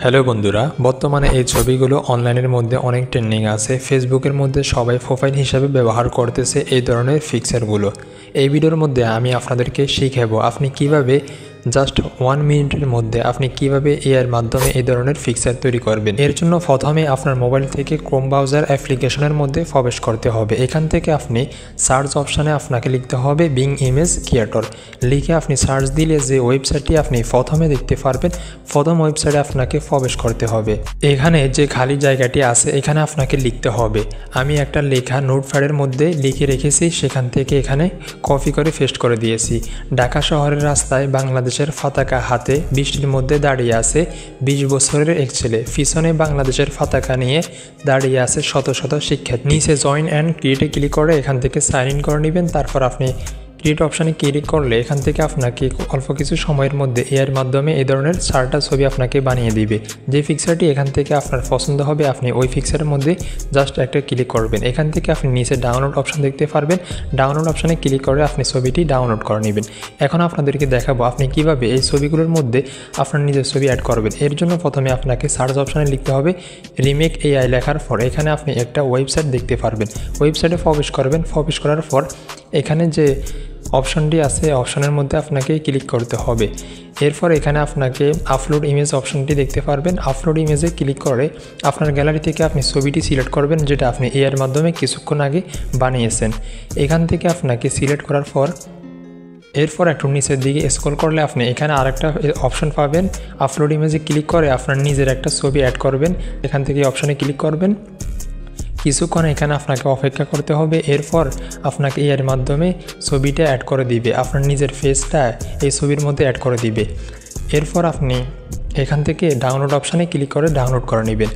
Hello বন্ধুরা, বর্তমানে এই ছবিগুলো অনলাইনের মধ্যে অনেক ট্রেন্ডিং আছে। ফেসবুকের মধ্যে সবাই প্রোফাইল হিসাবে ব্যবহার করতেছে এই ধরনের ফিক্সারগুলো। এই ভিডিওর মধ্যে আমি আপনাদেরকে শিখাবো আপনি কিভাবে জাস্ট 1 মিনিটের মধ্যে আপনি কিভাবে এআইয়ের মাধ্যমে এই ধরনের ফিক্সার তৈরি করবেন। এর জন্য প্রথমে আপনার মোবাইল থেকে ক্রোম ব্রাউজার অ্যাপ্লিকেশনের মধ্যে প্রবেশ করতে হবে। এখান থেকে আপনি সার্চ অপশানে আপনাকে লিখতে হবে বিং ইমেজ ক্রিয়েটর। লিখে আপনি সার্চ দিলে যে ওয়েবসাইটটি আপনি প্রথমে দেখতে পারবেন, প্রথম ওয়েবসাইটে আপনাকে প্রবেশ করতে হবে। এখানে যে খালি জায়গাটি আছে এখানে আপনাকে লিখতে হবে। আমি একটা লেখা নোটপ্যাডের মধ্যে লিখে রেখেছি, সেখান থেকে এখানে কপি করে পেস্ট করে দিয়েছি। ঢাকা শহরের রাস্তায় বাংলাদেশের পতাকা হাতে বৃষ্টির মধ্যে দাঁড়িয়ে আছে 20 বছরের এক ছেলে। পিছনে বাংলাদেশের পতাকা নিয়ে দাঁড়িয়ে আছে শত শত শিক্ষার্থী। নিচে জয়েন অ্যান্ড ক্রিয়েটে ক্লিক করে এখান থেকে সাইন ইন করে নেবেন। তারপর আপনি ক্রিয়েট অপশানে ক্লিক করলে এখান থেকে আপনাকে অল্প কিছু সময়ের মধ্যে এআইয়ের মাধ্যমে এই ধরনের 4টা ছবি আপনাকে বানিয়ে দিবে। যে ফিক্সারটি এখান থেকে আপনার পছন্দ হবে আপনি ওই ফিক্সারের মধ্যে জাস্ট একটা ক্লিক করবেন। এখান থেকে আপনি নিচে ডাউনলোড অপশান দেখতে পারবেন। ডাউনলোড অপশানে ক্লিক করে আপনি ছবিটি ডাউনলোড করে নেবেন। এখন আপনাদেরকে দেখাবো আপনি কিভাবে এই ছবিগুলোর মধ্যে আপনার নিজের ছবি অ্যাড করবেন। এর জন্য প্রথমে আপনাকে সার্চ অপশানে লিখতে হবে রিমেক এআই। লেখার পর এখানে আপনি একটা ওয়েবসাইট দেখতে পারবেন। ওয়েবসাইটে প্রবেশ করবেন। প্রবেশ করার পর এখানে যে অপশনটি আছে অপশনের মধ্যে আপনাকে ক্লিক করতে হবে। এরপর এখানে আপনাকে আপলোড ইমেজ অপশনটি দেখতে পারবেন। আপলোড ইমেজে ক্লিক করে আপনার গ্যালারি থেকে আপনি ছবিটি সিলেক্ট করবেন যেটা আপনি এআইয়ের মাধ্যমে কিছুক্ষণ আগে বানিয়েছেন। এখান থেকে আপনাকে সিলেক্ট করার পর এরপর একটু নিচের দিকে স্ক্রল করলে আপনি এখানে আরেকটা অপশন পাবেন। আপলোড ইমেজে ক্লিক করে আপনার নিজের একটা ছবি অ্যাড করবেন। এখান থেকে অপশনে ক্লিক করবেন। কিছুক্ষণ এখানে আপনাকে অপেক্ষা করতে হবে। এরপর আপনাকে এর মাধ্যমে ছবিটা অ্যাড করে দিবে, আপনার নিজের ফেসটা এই ছবির মধ্যে অ্যাড করে দিবে। এরপর আপনি এখান থেকে ডাউনলোড অপশানে ক্লিক করে ডাউনলোড করে নেবেন।